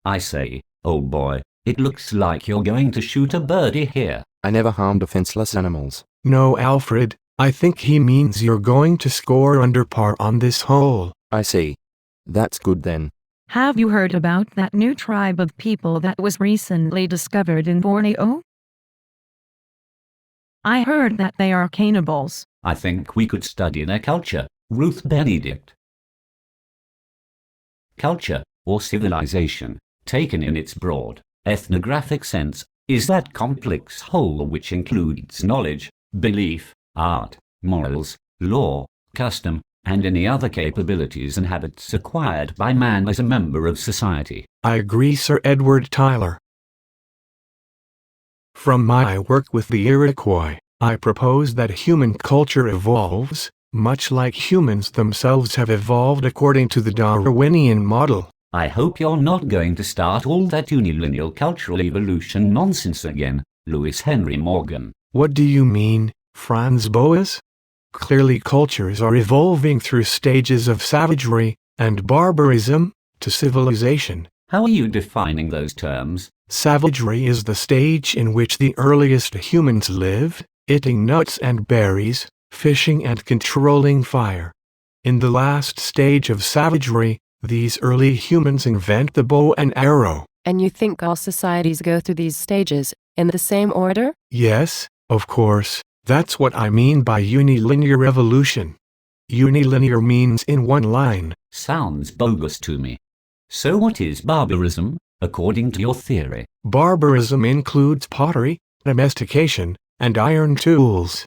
I say, old boy, it looks like you're going to shoot a birdie here. I never harm defenseless animals. No, Alfred, I think he means you're going to score under par on this hole. I see. That's good then. Have you heard about that new tribe of people that was recently discovered in Borneo? I heard that they are cannibals. I think we could study their culture. Ruth Benedict. Culture, or civilization, taken in its broad, ethnographic sense, is that complex whole which includes knowledge, belief, art, morals, law, custom, and any other capabilities and habits acquired by man as a member of society. I agree, Sir Edward Tyler. From my work with the Iroquois, I propose that human culture evolves, much like humans themselves have evolved according to the Darwinian model. I hope you're not going to start all that unilineal cultural evolution nonsense again, Lewis Henry Morgan. What do you mean, Franz Boas? Clearly cultures are evolving through stages of savagery and barbarism to civilization. How are you defining those terms? Savagery is the stage in which the earliest humans lived, eating nuts and berries, fishing and controlling fire. In the last stage of savagery, these early humans invent the bow and arrow. And you think all societies go through these stages in the same order? Yes, of course. That's what I mean by unilinear evolution. Unilinear means in one line. Sounds bogus to me. So what is barbarism, according to your theory? Barbarism includes pottery, domestication, and iron tools.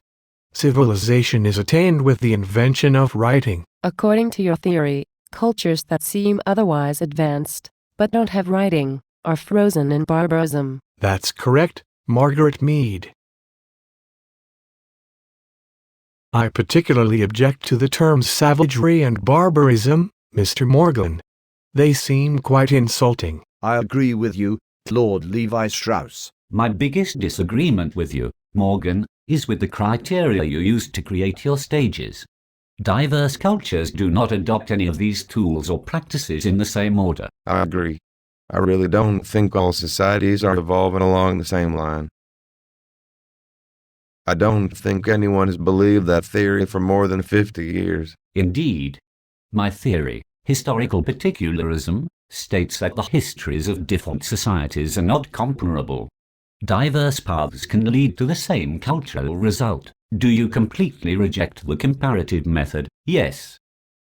Civilization is attained with the invention of writing. According to your theory, cultures that seem otherwise advanced, but don't have writing, are frozen in barbarism. That's correct, Margaret Mead. I particularly object to the terms savagery and barbarism, Mr. Morgan. They seem quite insulting. I agree with you, Lord Levi Strauss. My biggest disagreement with you, Morgan, is with the criteria you used to create your stages. Diverse cultures do not adopt any of these tools or practices in the same order. I agree. I really don't think all societies are evolving along the same line. I don't think anyone has believed that theory for more than 50 years. Indeed. My theory, historical particularism, states that the histories of different societies are not comparable. Diverse paths can lead to the same cultural result. Do you completely reject the comparative method? Yes.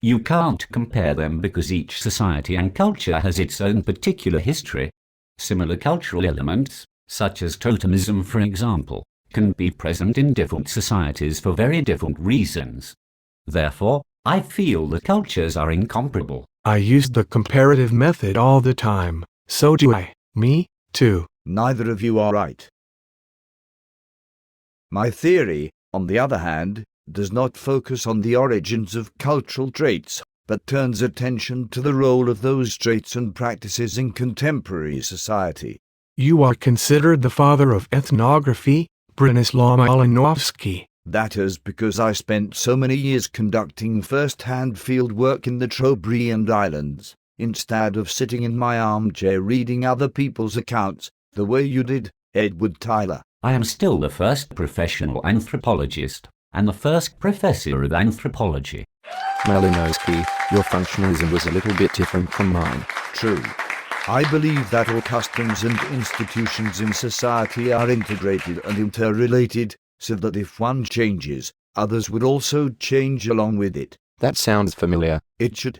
You can't compare them because each society and culture has its own particular history. Similar cultural elements, such as totemism for example, can be present in different societies for very different reasons. Therefore, I feel the cultures are incomparable. I use the comparative method all the time. So do I. Me, too. Neither of you are right. My theory, on the other hand, does not focus on the origins of cultural traits, but turns attention to the role of those traits and practices in contemporary society. You are considered the father of ethnography, Bronislaw Malinowski. That is because I spent so many years conducting first-hand field work in the Trobriand Islands, instead of sitting in my armchair reading other people's accounts, the way you did, Edward Tyler. I am still the first professional anthropologist, and the first professor of anthropology. Malinowski, your functionalism was a little bit different from mine. True. I believe that all customs and institutions in society are integrated and interrelated, so that if one changes, others would also change along with it. That sounds familiar. It should.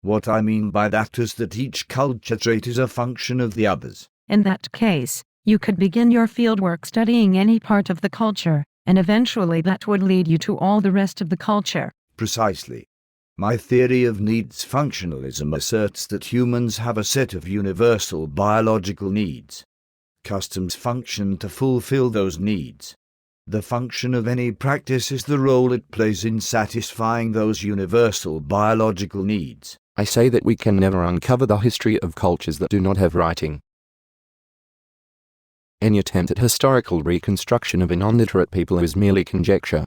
What I mean by that is that each culture trait is a function of the others. In that case, you could begin your fieldwork studying any part of the culture, and eventually that would lead you to all the rest of the culture. Precisely. My theory of needs functionalism asserts that humans have a set of universal biological needs. Customs function to fulfill those needs. The function of any practice is the role it plays in satisfying those universal biological needs. I say that we can never uncover the history of cultures that do not have writing. Any attempt at historical reconstruction of a non-literate people is merely conjecture.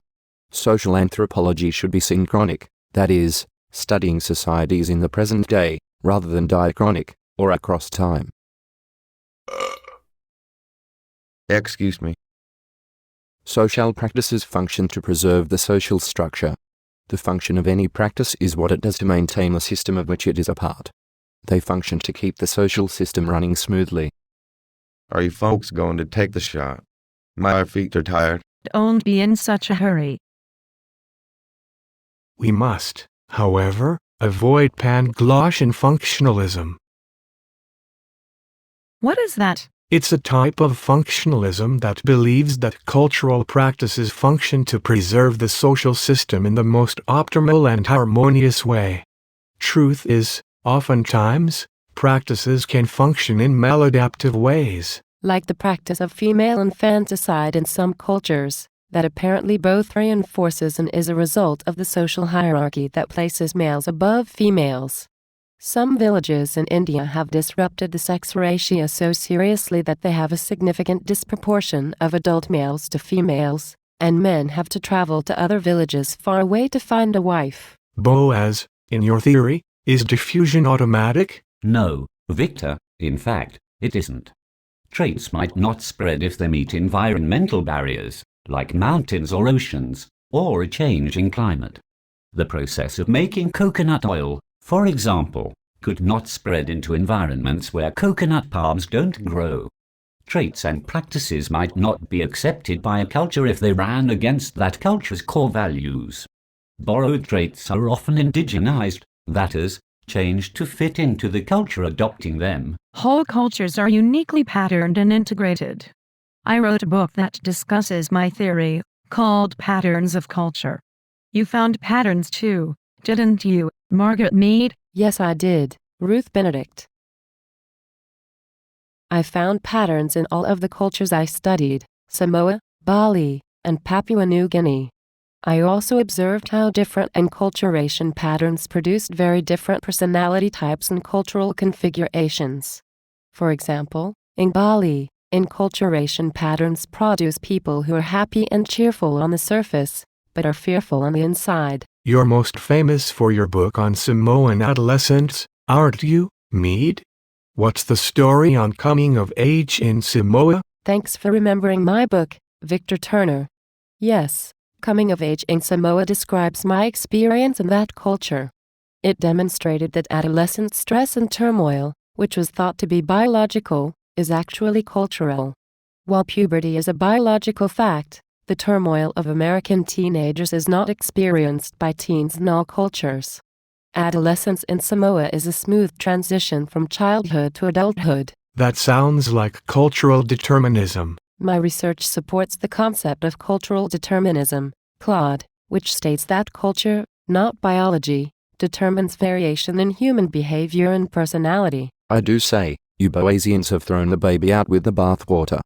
Social anthropology should be synchronic, that is, studying societies in the present day, rather than diachronic, or across time. Excuse me. Social practices function to preserve the social structure. The function of any practice is what it does to maintain the system of which it is a part. They function to keep the social system running smoothly. Are you folks going to take the shot? My feet are tired. Don't be in such a hurry. We must, however, avoid Panglossian functionalism. What is that? It's a type of functionalism that believes that cultural practices function to preserve the social system in the most optimal and harmonious way. Truth is, oftentimes, practices can function in maladaptive ways. Like the practice of female infanticide in some cultures, that apparently both reinforces and is a result of the social hierarchy that places males above females. Some villages in India have disrupted the sex ratio so seriously that they have a significant disproportion of adult males to females, and men have to travel to other villages far away to find a wife. Boaz, in your theory, is diffusion automatic? No, Victor, in fact, it isn't. Traits might not spread if they meet environmental barriers, like mountains or oceans, or a change in climate. The process of making coconut oil, for example, could not spread into environments where coconut palms don't grow. Traits and practices might not be accepted by a culture if they ran against that culture's core values. Borrowed traits are often indigenized, that is, changed to fit into the culture adopting them. Whole cultures are uniquely patterned and integrated. I wrote a book that discusses my theory, called Patterns of Culture. You found patterns too, didn't you, Margaret Mead? Yes, I did, Ruth Benedict. I found patterns in all of the cultures I studied, Samoa, Bali, and Papua New Guinea. I also observed how different enculturation patterns produced very different personality types and cultural configurations. For example, in Bali, enculturation patterns produce people who are happy and cheerful on the surface, but are fearful on the inside. You're most famous for your book on Samoan adolescents, aren't you, Mead? What's the story on coming of age in Samoa? Thanks for remembering my book, Victor Turner. Yes, Coming of Age in Samoa describes my experience in that culture. It demonstrated that adolescent stress and turmoil, which was thought to be biological, is actually cultural. While puberty is a biological fact, the turmoil of American teenagers is not experienced by teens in all cultures. Adolescence in Samoa is a smooth transition from childhood to adulthood. That sounds like cultural determinism. My research supports the concept of cultural determinism, CLOD, which states that culture, not biology, determines variation in human behavior and personality. I do say, you Boasians have thrown the baby out with the bathwater.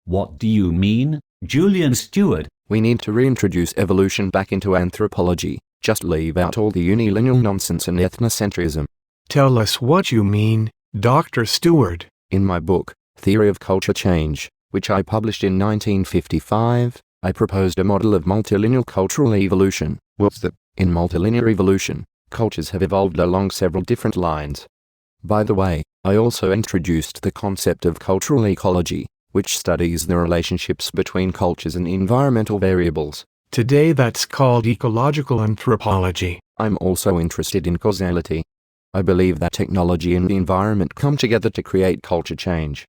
What do you mean, Julian Stewart? We need to reintroduce evolution back into anthropology, just leave out all the unilineal nonsense and ethnocentrism. Tell us what you mean, Dr. Stewart. In my book, Theory of Culture Change, which I published in 1955, I proposed a model of multilineal cultural evolution. What's that? In multilinear evolution, cultures have evolved along several different lines. By the way, I also introduced the concept of cultural ecology, which studies the relationships between cultures and environmental variables. Today that's called ecological anthropology. I'm also interested in causality. I believe that technology and the environment come together to create culture change.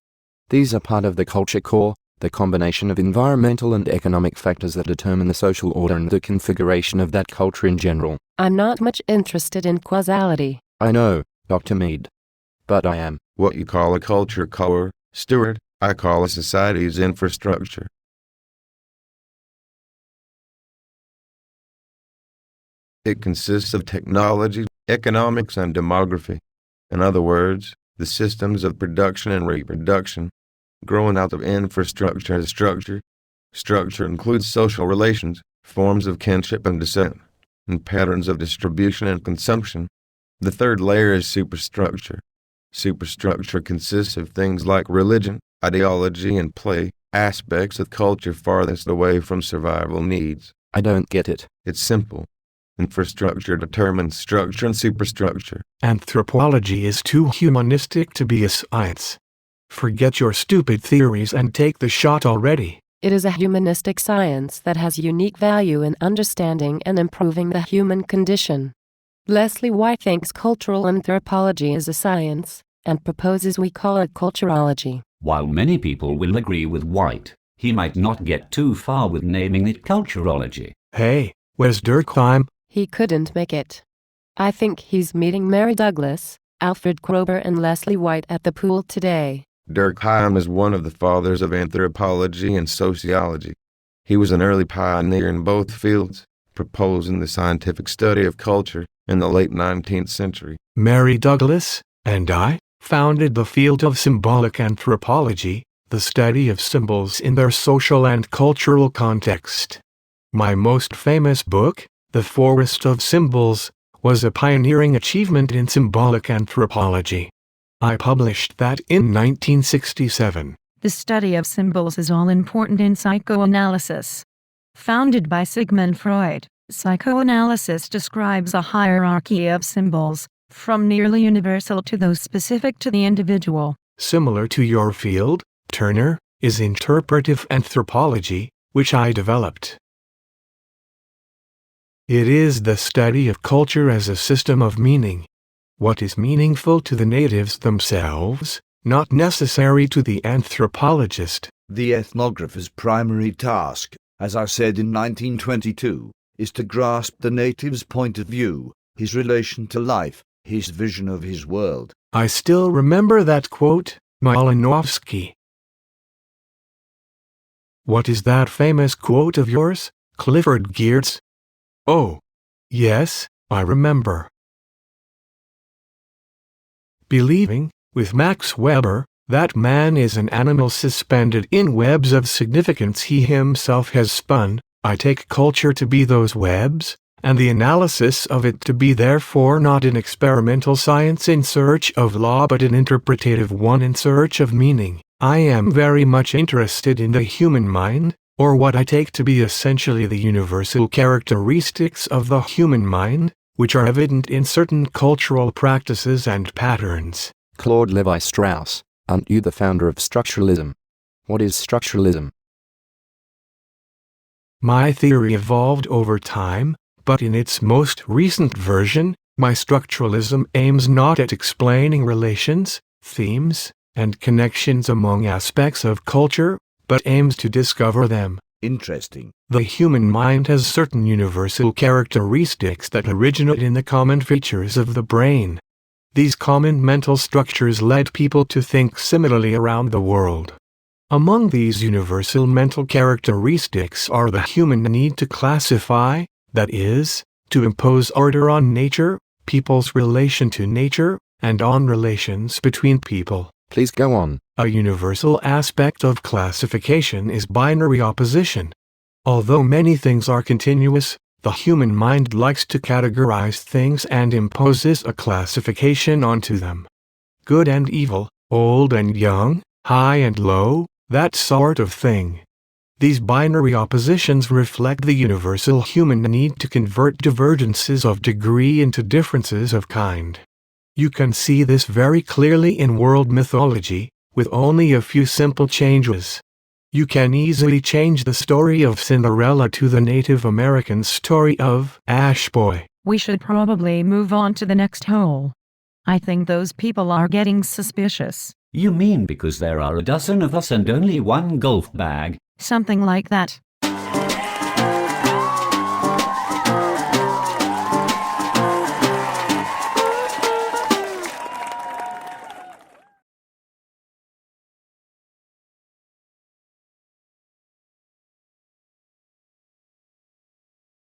These are part of the culture core, the combination of environmental and economic factors that determine the social order and the configuration of that culture in general. I'm not much interested in causality. I know, Dr. Mead. But I am. What you call a culture core, Stewart, I call a society's infrastructure. It consists of technology, economics, and demography. In other words, the systems of production and reproduction. Growing out of infrastructure is structure. Structure includes social relations, forms of kinship and descent, and patterns of distribution and consumption. The third layer is superstructure. Superstructure consists of things like religion, ideology, and play, aspects of culture farthest away from survival needs. I don't get it. It's simple. Infrastructure determines structure and superstructure. Anthropology is too humanistic to be a science. Forget your stupid theories and take the shot already. It is a humanistic science that has unique value in understanding and improving the human condition. Leslie White thinks cultural anthropology is a science, and proposes we call it culturology. While many people will agree with White, he might not get too far with naming it culturology. Hey, where's Durkheim? He couldn't make it. I think he's meeting Mary Douglas, Alfred Kroeber and Leslie White at the pool today. Durkheim is one of the fathers of anthropology and sociology. He was an early pioneer in both fields, proposing the scientific study of culture in the late 19th century. Mary Douglas and I founded the field of symbolic anthropology, the study of symbols in their social and cultural context. My most famous book, The Forest of Symbols, was a pioneering achievement in symbolic anthropology. I published that in 1967. The study of symbols is all important in psychoanalysis. Founded by Sigmund Freud, psychoanalysis describes a hierarchy of symbols, from nearly universal to those specific to the individual. Similar to your field, Turner, is interpretive anthropology, which I developed. It is the study of culture as a system of meaning. What is meaningful to the natives themselves, not necessary to the anthropologist. The ethnographer's primary task, as I said in 1922, is to grasp the native's point of view, his relation to life, his vision of his world. I still remember that quote, Malinowski. What is that famous quote of yours, Clifford Geertz? Oh, yes, I remember. Believing, with Max Weber, that man is an animal suspended in webs of significance he himself has spun, I take culture to be those webs, and the analysis of it to be therefore not an experimental science in search of law but an interpretative one in search of meaning. I am very much interested in the human mind, or what I take to be essentially the universal characteristics of the human mind, which are evident in certain cultural practices and patterns. Claude Levi-Strauss, aren't you the founder of structuralism? What is structuralism? My theory evolved over time, but in its most recent version, my structuralism aims not at explaining relations, themes, and connections among aspects of culture, but aims to discover them. Interesting. The human mind has certain universal characteristics that originate in the common features of the brain. These common mental structures led people to think similarly around the world. Among these universal mental characteristics are the human need to classify, that is, to impose order on nature, people's relation to nature, and on relations between people. Please go on. A universal aspect of classification is binary opposition. Although many things are continuous, the human mind likes to categorize things and imposes a classification onto them. Good and evil, old and young, high and low, that sort of thing. These binary oppositions reflect the universal human need to convert divergences of degree into differences of kind. You can see this very clearly in world mythology, with only a few simple changes. You can easily change the story of Cinderella to the Native American story of Ash Boy. We should probably move on to the next hole. I think those people are getting suspicious. You mean because there are a dozen of us and only one golf bag? Something like that.